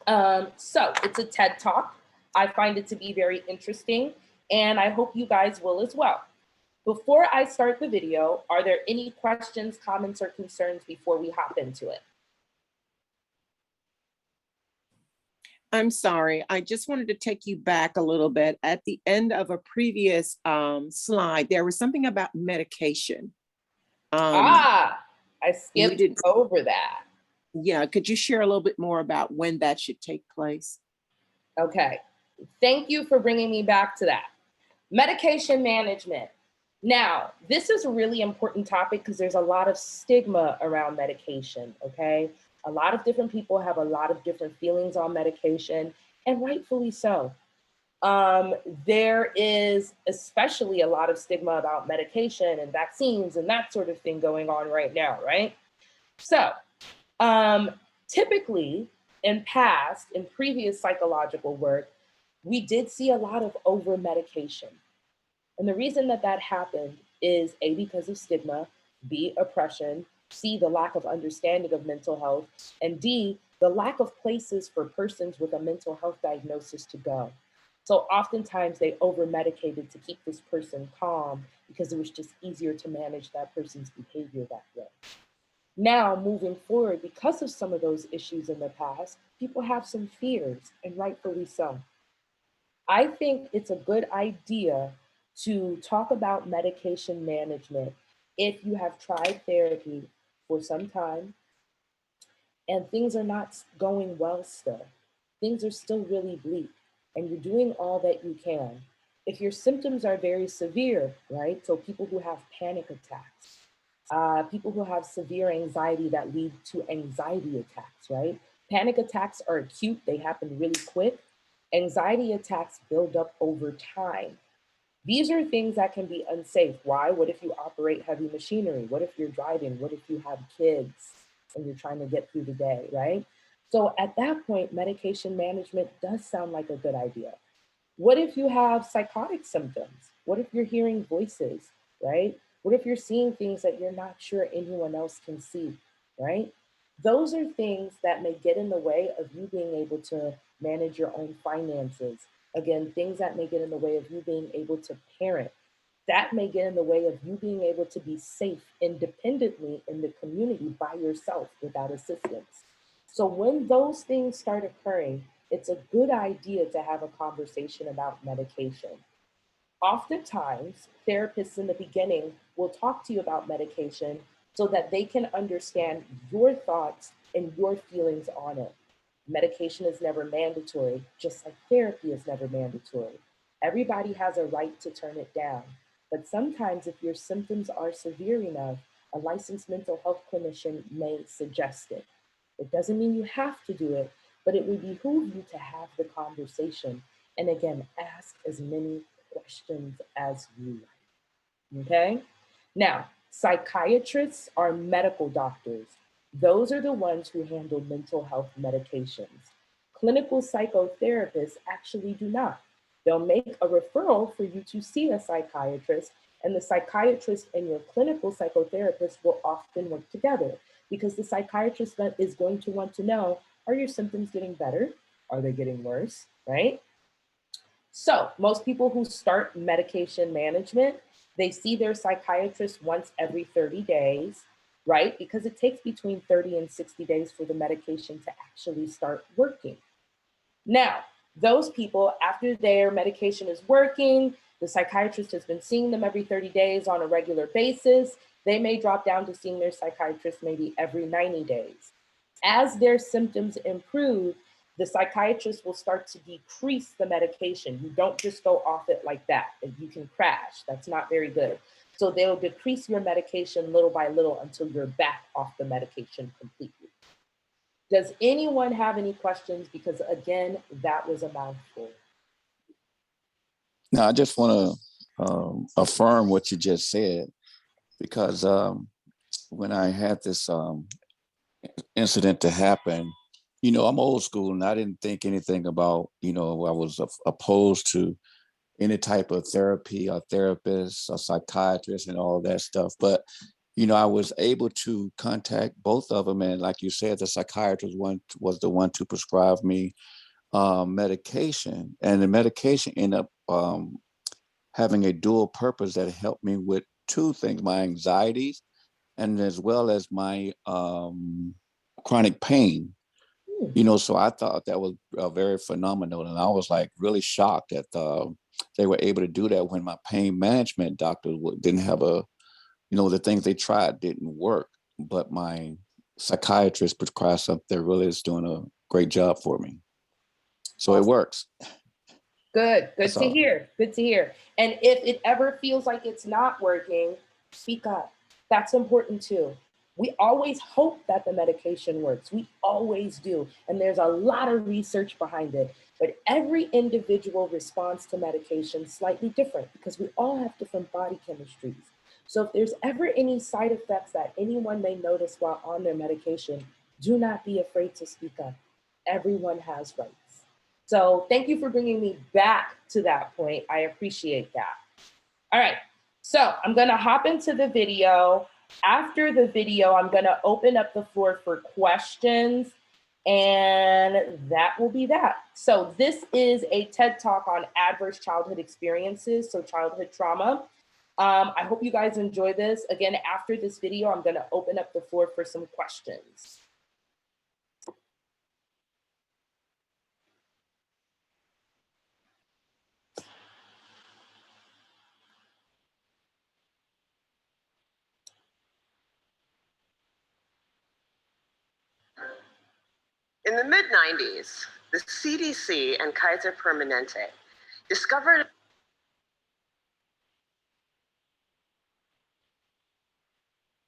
So it's a TED Talk. I find it to be very interesting, and I hope you guys will as well. Before I start the video, are there any questions, comments, or concerns before we hop into it? I'm sorry, I just wanted to take you back a little bit. At the end of a previous slide, there was something about medication. I skipped over that. Yeah, could you share a little bit more about when that should take place? Okay, thank you for bringing me back to that. Medication management. Now, this is a really important topic because there's a lot of stigma around medication, okay? A lot of different people have a lot of different feelings on medication, and rightfully so. There is especially a lot of stigma about medication and vaccines and that sort of thing going on right now, right? So, typically in previous psychological work, we did see a lot of over-medication. And the reason that that happened is A, because of stigma, B, oppression, C, the lack of understanding of mental health, and D, the lack of places for persons with a mental health diagnosis to go. So oftentimes they over-medicated to keep this person calm because it was just easier to manage that person's behavior that way. Now, moving forward, because of some of those issues in the past, people have some fears, and rightfully so. I think it's a good idea to talk about medication management if you have tried therapy for some time and things are not going well still. Things are still really bleak and you're doing all that you can. If your symptoms are very severe, right? So people who have panic attacks, people who have severe anxiety that lead to anxiety attacks, right? Panic attacks are acute, they happen really quick. Anxiety attacks build up over time. These are things that can be unsafe. Why? What if you operate heavy machinery? What if you're driving? What if you have kids and you're trying to get through the day, right? So at that point, medication management does sound like a good idea. What if you have psychotic symptoms? What if you're hearing voices, right? What if you're seeing things that you're not sure anyone else can see, right? Those are things that may get in the way of you being able to manage your own finances. Again, things that may get in the way of you being able to parent. That may get in the way of you being able to be safe independently in the community by yourself without assistance. So when those things start occurring, it's a good idea to have a conversation about medication. Oftentimes, therapists in the beginning will talk to you about medication so that they can understand your thoughts and your feelings on it. Medication is never mandatory, just like therapy is never mandatory. Everybody has a right to turn it down. But sometimes, if your symptoms are severe enough, a licensed mental health clinician may suggest it. It doesn't mean you have to do it, but it would behoove you to have the conversation. And again, ask as many questions as you like, okay? Now, psychiatrists are medical doctors. Those are the ones who handle mental health medications. Clinical psychotherapists actually do not. They'll make a referral for you to see a psychiatrist, and the psychiatrist and your clinical psychotherapist will often work together because the psychiatrist is going to want to know, are your symptoms getting better? Are they getting worse, right? So most people who start medication management, they see their psychiatrist once every 30 days, right? Because it takes between 30 and 60 days for the medication to actually start working. Now, those people, after their medication is working, the psychiatrist has been seeing them every 30 days on a regular basis, they may drop down to seeing their psychiatrist maybe every 90 days. As their symptoms improve, the psychiatrist will start to decrease the medication. You don't just go off it like that. You can crash. That's not very good. So they'll decrease your medication little by little until you're back off the medication completely. Does anyone have any questions? Because again, that was a mouthful. Now, I just want to affirm what you just said, because when I had this incident to happen, I'm old school and I didn't think anything about, I was opposed to any type of therapy or therapist or psychiatrist and all that stuff. But, I was able to contact both of them. And like you said, the psychiatrist was the one to prescribe me medication. And the medication ended up having a dual purpose that helped me with two things, my anxieties and as well as my chronic pain. So I thought that was very phenomenal. And I was like really shocked that they were able to do that when my pain management doctor didn't have the things they tried didn't work. But my psychiatrist prescribed something that really is doing a great job for me. So It works. Good to hear. Good to hear. And if it ever feels like it's not working, speak up. That's important too. We always hope that the medication works. We always do. And there's a lot of research behind it. But every individual responds to medication slightly different because we all have different body chemistries. So if there's ever any side effects that anyone may notice while on their medication, do not be afraid to speak up. Everyone has rights. So thank you for bringing me back to that point. I appreciate that. All right, so I'm gonna hop into the video. After the video, I'm gonna open up the floor for questions, and that will be that. So this is a TED Talk on adverse childhood experiences, so childhood trauma. I hope you guys enjoy this. Again, after this video, I'm gonna open up the floor for some questions. In the mid-90s, the CDC and Kaiser Permanente discovered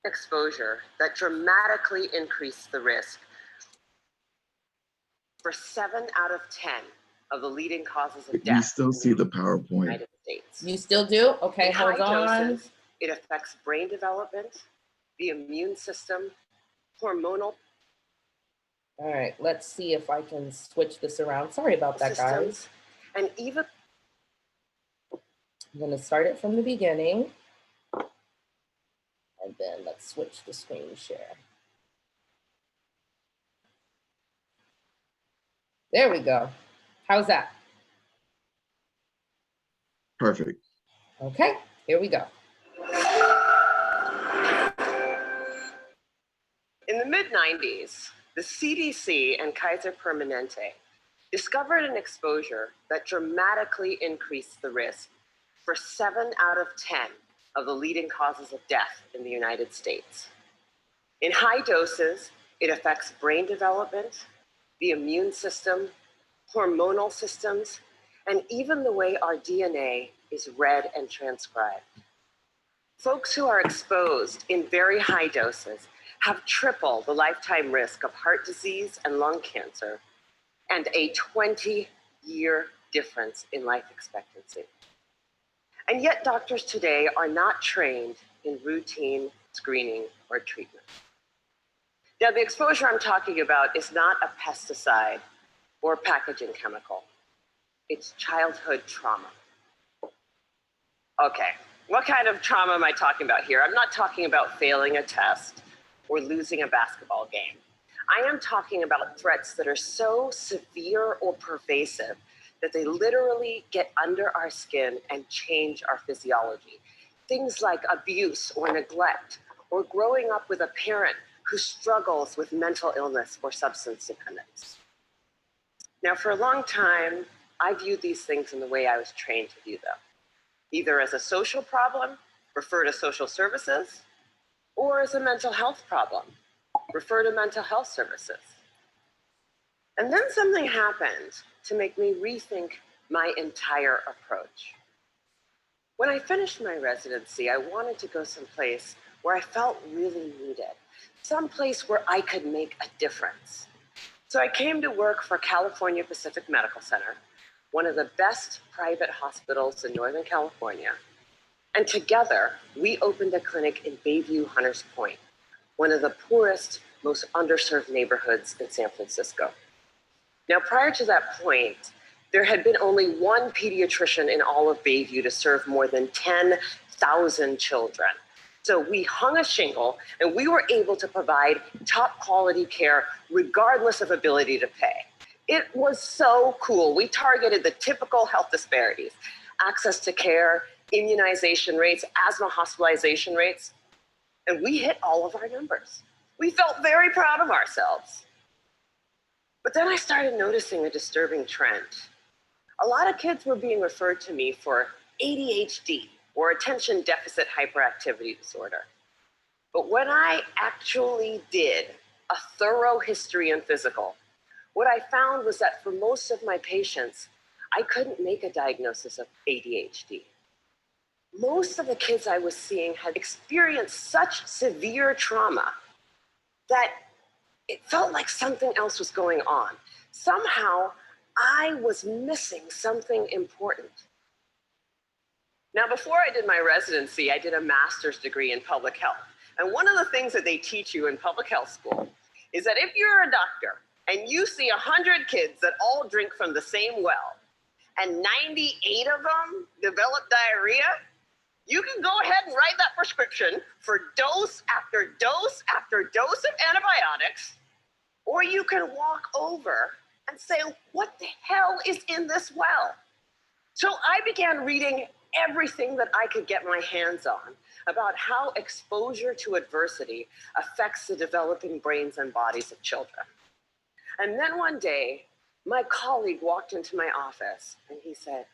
exposure that dramatically increased the risk for 7 out of 10 of the leading causes of death. We still see the in PowerPoint. the United States. You still do? Okay, In hold high on. doses, it affects brain development, the immune system, hormonal All right, let's see if I can switch this around. Sorry about that, guys. systems, and even I'm gonna start it from the beginning. And then let's switch the screen share. There we go. How's that? Perfect. Okay, here we go. in the mid-90s, the CDC and Kaiser Permanente discovered an exposure that dramatically increased the risk for 7 out of 10 of the leading causes of death in the United States. In high doses, it affects brain development, the immune system, hormonal systems, and even the way our DNA is read and transcribed. Folks who are exposed in very high doses have triple the lifetime risk of heart disease and lung cancer, and a 20-year difference in life expectancy. And yet doctors today are not trained in routine screening or treatment. Now, the exposure I'm talking about is not a pesticide or packaging chemical. It's childhood trauma. Okay, what kind of trauma am I talking about here? I'm not talking about failing a test or losing a basketball game. I am talking about threats that are so severe or pervasive that they literally get under our skin and change our physiology. Things like abuse or neglect, or growing up with a parent who struggles with mental illness or substance dependence. Now, for a long time, I viewed these things in the way I was trained to view them, either as a social problem, refer to social services, or as a mental health problem, refer to mental health services. And then something happened to make me rethink my entire approach. When I finished my residency, I wanted to go someplace where I felt really needed, someplace where I could make a difference. So I came to work for California Pacific Medical Center, one of the best private hospitals in Northern California. And together, we opened a clinic in Bayview, Hunters Point, one of the poorest, most underserved neighborhoods in San Francisco. Now, prior to that point, there had been only one pediatrician in all of Bayview to serve more than 10,000 children. So we hung a shingle and we were able to provide top quality care regardless of ability to pay. It was so cool. We targeted the typical health disparities, access to care, immunization rates, asthma hospitalization rates, and we hit all of our numbers. We felt very proud of ourselves. But then I started noticing a disturbing trend. A lot of kids were being referred to me for ADHD, or attention deficit hyperactivity disorder. But when I actually did a thorough history and physical, what I found was that for most of my patients, I couldn't make a diagnosis of ADHD. Most of the kids I was seeing had experienced such severe trauma that it felt like something else was going on. Somehow, I was missing something important. Now, before I did my residency, I did a master's degree in public health. And one of the things that they teach you in public health school is that if you're a doctor and you see 100 kids that all drink from the same well, and 98 of them develop diarrhea, you can go ahead and write that prescription for dose after dose after dose of antibiotics, or you can walk over and say, what the hell is in this well? So I began reading everything that I could get my hands on about how exposure to adversity affects the developing brains and bodies of children. And then one day, my colleague walked into my office and he said,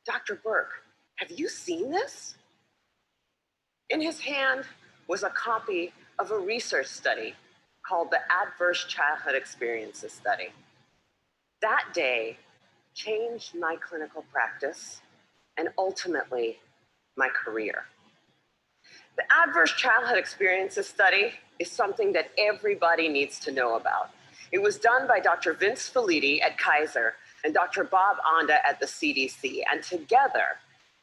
"Dr. Burke, have you seen this?" In his hand was a copy of a research study called the Adverse Childhood Experiences Study. That day changed my clinical practice and ultimately my career. The Adverse Childhood Experiences Study is something that everybody needs to know about. It was done by Dr. Vince Felitti at Kaiser and Dr. Bob Onda at the CDC, and together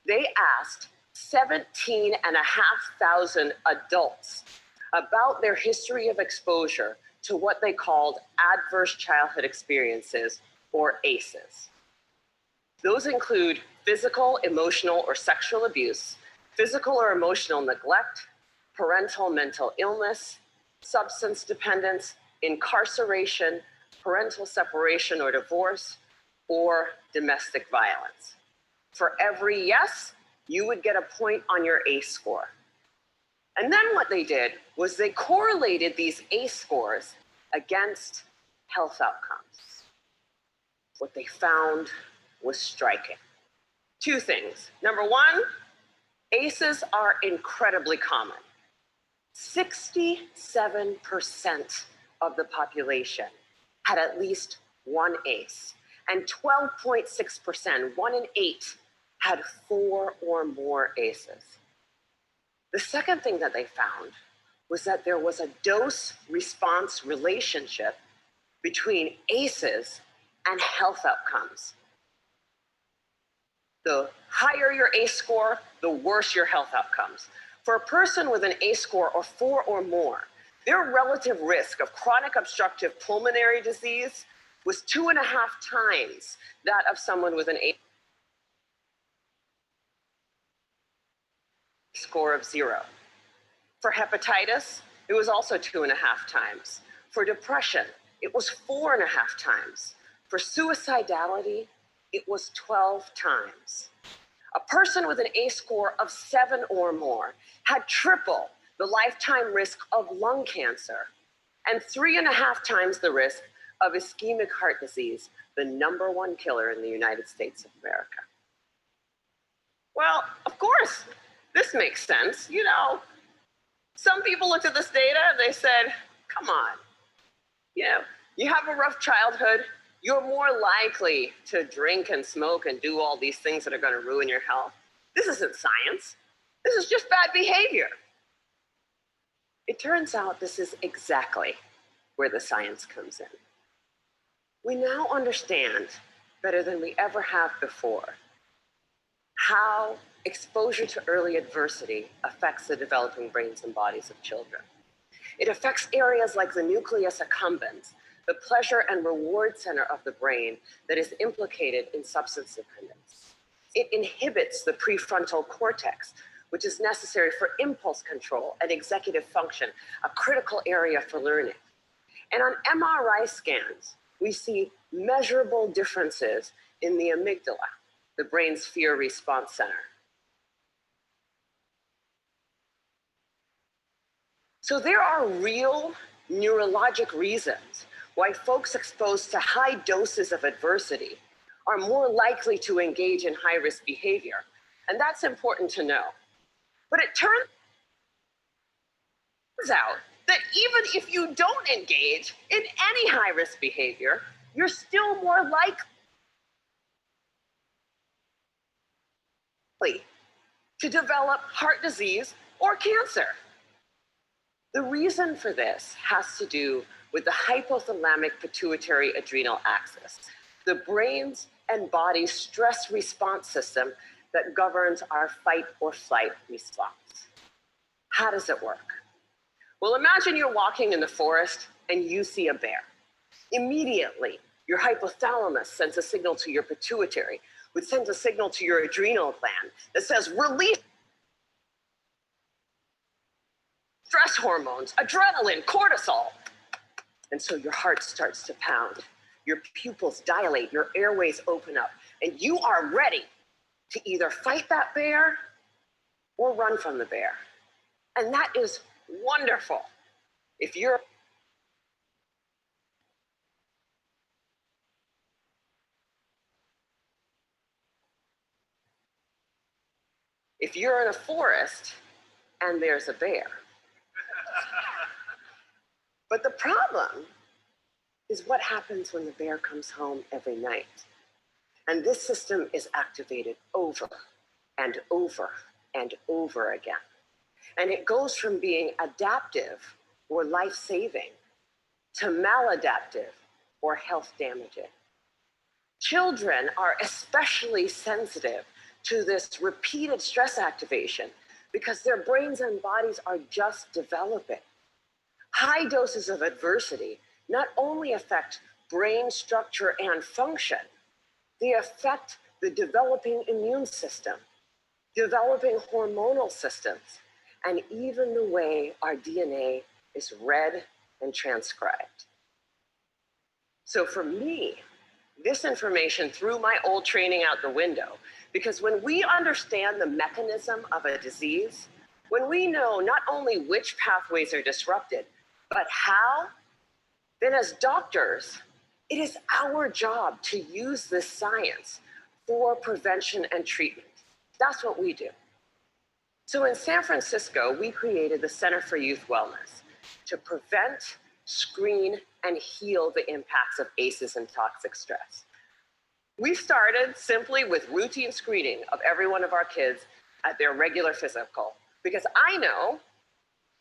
they asked 17,500 adults about their history of exposure to what they called adverse childhood experiences, or ACEs. Those include physical, emotional, or sexual abuse, physical or emotional neglect, parental mental illness, substance dependence, incarceration, parental separation or divorce, or domestic violence. For every yes, you would get a point on your ACE score. And then what they did was they correlated these ACE scores against health outcomes. What they found was striking. Two things. Number one, ACEs are incredibly common. 67% of the population had at least one ACE, and 12.6%, 1 in 8, had 4 or more ACEs. The second thing that they found was that there was a dose-response relationship between ACEs and health outcomes. The higher your ACE score, the worse your health outcomes. For a person with an ACE score of 4 or more, their relative risk of chronic obstructive pulmonary disease was 2.5 times that of someone with an ACE score of 0. For hepatitis, it was also 2.5 times. For depression, it was 4.5 times. For suicidality, it was 12 times. A person with an ACE score of 7 or more had triple the lifetime risk of lung cancer and 3.5 times the risk of ischemic heart disease, the #1 killer in the United States of America. Well, of course, this makes sense. You know, some people looked at this data and they said, come on, you know, you have a rough childhood, you're more likely to drink and smoke and do all these things that are going to ruin your health. This isn't science. This is just bad behavior. It turns out this is exactly where the science comes in. We now understand better than we ever have before how exposure to early adversity affects the developing brains and bodies of children. It affects areas like the nucleus accumbens, the pleasure and reward center of the brain that is implicated in substance dependence. It inhibits the prefrontal cortex, which is necessary for impulse control and executive function, a critical area for learning. And on MRI scans, we see measurable differences in the amygdala, the brain's fear response center. So there are real neurologic reasons why folks exposed to high doses of adversity are more likely to engage in high-risk behavior. And that's important to know. But it turns out that even if you don't engage in any high-risk behavior, you're still more likely to develop heart disease or cancer. The reason for this has to do with the hypothalamic pituitary adrenal axis, the brain's and body's stress response system that governs our fight or flight response. How does it work? Well, imagine you're walking in the forest and you see a bear. Immediately, your hypothalamus sends a signal to your pituitary, which sends a signal to your adrenal gland that says, release stress hormones, adrenaline, cortisol. And so your heart starts to pound, your pupils dilate, your airways open up, and you are ready to either fight that bear or run from the bear. And that is wonderful. If you're in a forest and there's a bear. But the problem is what happens when the bear comes home every night. And this system is activated over and over and over again. And it goes from being adaptive or life-saving to maladaptive or health damaging. Children are especially sensitive to this repeated stress activation because their brains and bodies are just developing. High doses of adversity not only affect brain structure and function, they affect the developing immune system, developing hormonal systems, and even the way our DNA is read and transcribed. So for me, this information threw my old training out the window, because when we understand the mechanism of a disease, when we know not only which pathways are disrupted, but how, then as doctors, it is our job to use this science for prevention and treatment. That's what we do. So in San Francisco, we created the Center for Youth Wellness to prevent, screen, and heal the impacts of ACEs and toxic stress. We started simply with routine screening of every one of our kids at their regular physical, because I know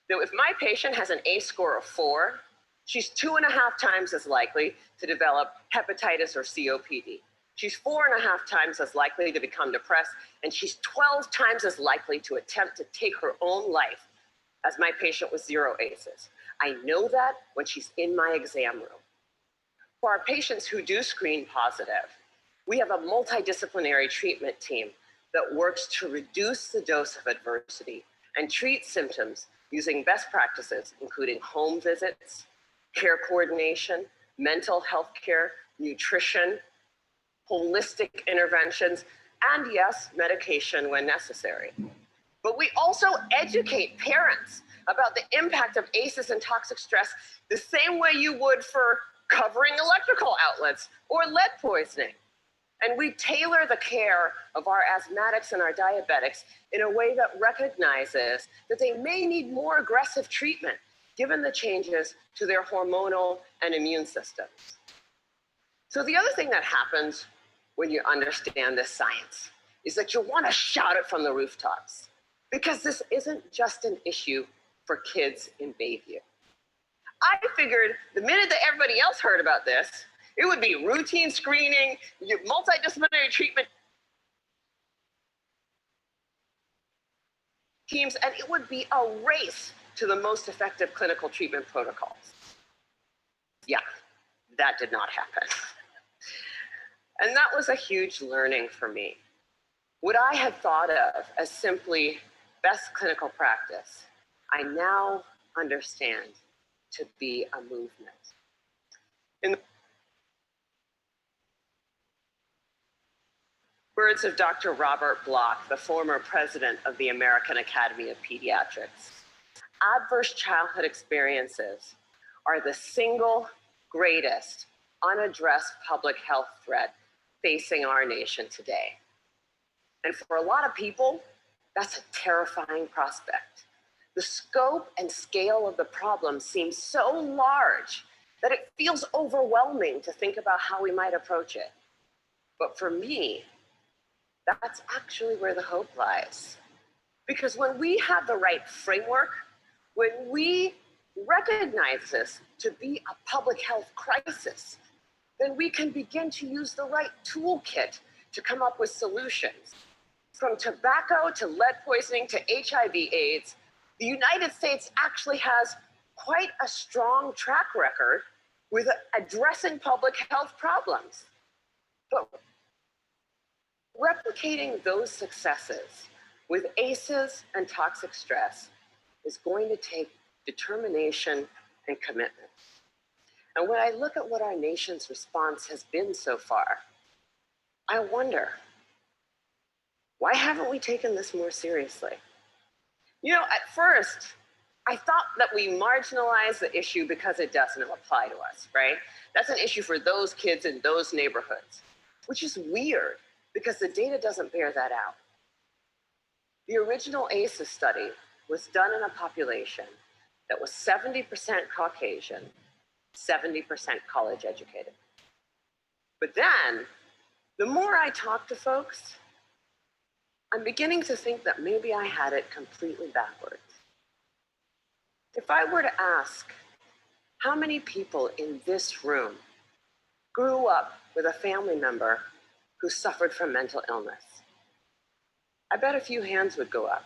that if my patient has an ACE score of 4, she's 2.5 times as likely to develop hepatitis or COPD. She's 4.5 times as likely to become depressed, and she's 12 times as likely to attempt to take her own life as my patient with 0 ACEs. I know that when she's in my exam room. For our patients who do screen positive, we have a multidisciplinary treatment team that works to reduce the dose of adversity and treat symptoms using best practices, including home visits, care coordination, mental health care, nutrition, holistic interventions, and yes, medication when necessary. But we also educate parents about the impact of ACEs and toxic stress the same way you would for covering electrical outlets or lead poisoning. And we tailor the care of our asthmatics and our diabetics in a way that recognizes that they may need more aggressive treatment given the changes to their hormonal and immune systems. So the other thing that happens when you understand this science is that you want to shout it from the rooftops, because this isn't just an issue for kids in Bayview. I figured the minute that everybody else heard about this, it would be routine screening, multidisciplinary treatment teams, and it would be a race to the most effective clinical treatment protocols. Yeah, that did not happen. And that was a huge learning for me. What I had thought of as simply best clinical practice, I now understand to be a movement. In the words of Dr. Robert Block, the former president of the American Academy of Pediatrics, adverse childhood experiences are the single greatest unaddressed public health threat facing our nation today. And for a lot of people, that's a terrifying prospect. The scope and scale of the problem seems so large that it feels overwhelming to think about how we might approach it. But for me, that's actually where the hope lies. Because when we have the right framework, when we recognize this to be a public health crisis, then we can begin to use the right toolkit to come up with solutions. From tobacco to lead poisoning to HIV/AIDS, the United States actually has quite a strong track record with addressing public health problems. But replicating those successes with ACEs and toxic stress is going to take determination and commitment. And when I look at what our nation's response has been so far, I wonder, Why haven't we taken this more seriously? You know, at first, I thought that we marginalized the issue because it doesn't apply to us, right? That's an issue for those kids in those neighborhoods, which is weird because the data doesn't bear that out. The original ACEs study was done in a population that was 70% Caucasian, 70% college educated. But then, the more I talk to folks, I'm beginning to think that maybe I had it completely backwards. If I were to ask how many people in this room grew up with a family member who suffered from mental illness, I bet a few hands would go up.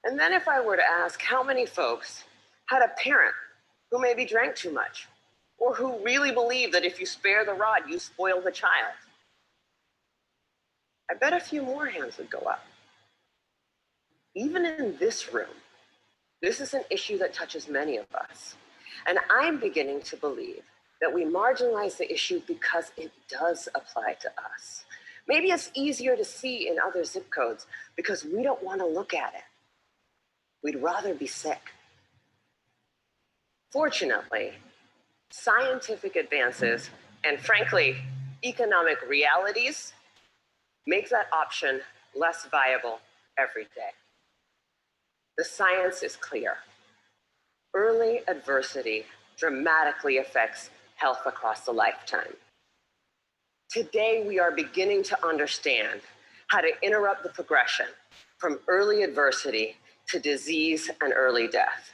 And then if I were to ask how many folks had a parent who maybe drank too much, or who really believed that if you spare the rod, you spoil the child, I bet a few more hands would go up. Even in this room, this is an issue that touches many of us. And I'm beginning to believe that we marginalize the issue because it does apply to us. Maybe it's easier to see in other zip codes because we don't want to look at it. We'd rather be sick. Fortunately, scientific advances and frankly, economic realities make that option less viable every day. The science is clear. Early adversity dramatically affects health across the lifetime. Today, we are beginning to understand how to interrupt the progression from early adversity to disease and early death.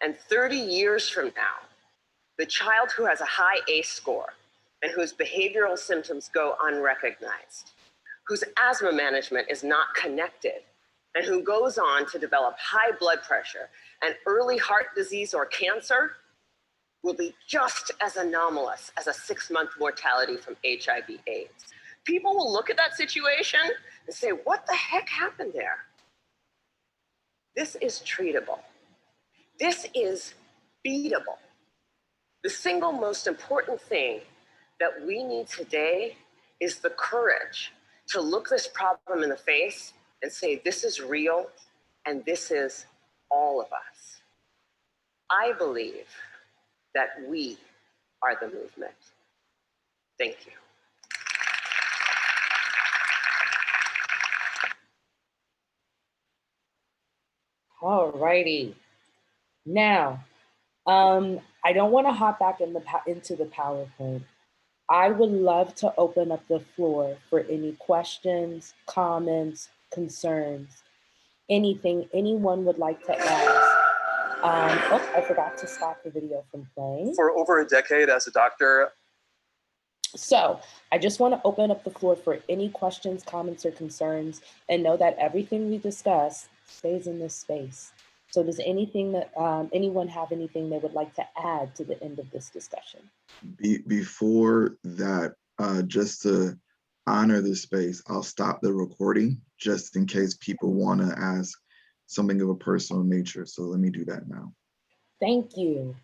And 30 years from now, the child who has a high ACE score and whose behavioral symptoms go unrecognized, whose asthma management is not connected, and who goes on to develop high blood pressure and early heart disease or cancer will be just as anomalous as a 6-month mortality from HIV/AIDS. People will look at that situation and say, what the heck happened there? This is treatable. This is beatable. The single most important thing that we need today is the courage to look this problem in the face and say, this is real and this is all of us. I believe that we are the movement. Thank you. All righty. Now, I don't want to hop back into the PowerPoint. I would love to open up the floor for any questions, comments, concerns, anything anyone would like to ask. Oh, I forgot to stop the video from playing. For over a decade as a doctor. So I just want to open up the floor for any questions, comments, or concerns, and know that everything we discuss stays in this space. So does anything that anyone have anything they would like to add to the end of this discussion? Before that, just to honor the space, I'll stop the recording just in case people want to ask something of a personal nature. So let me do that now. Thank you.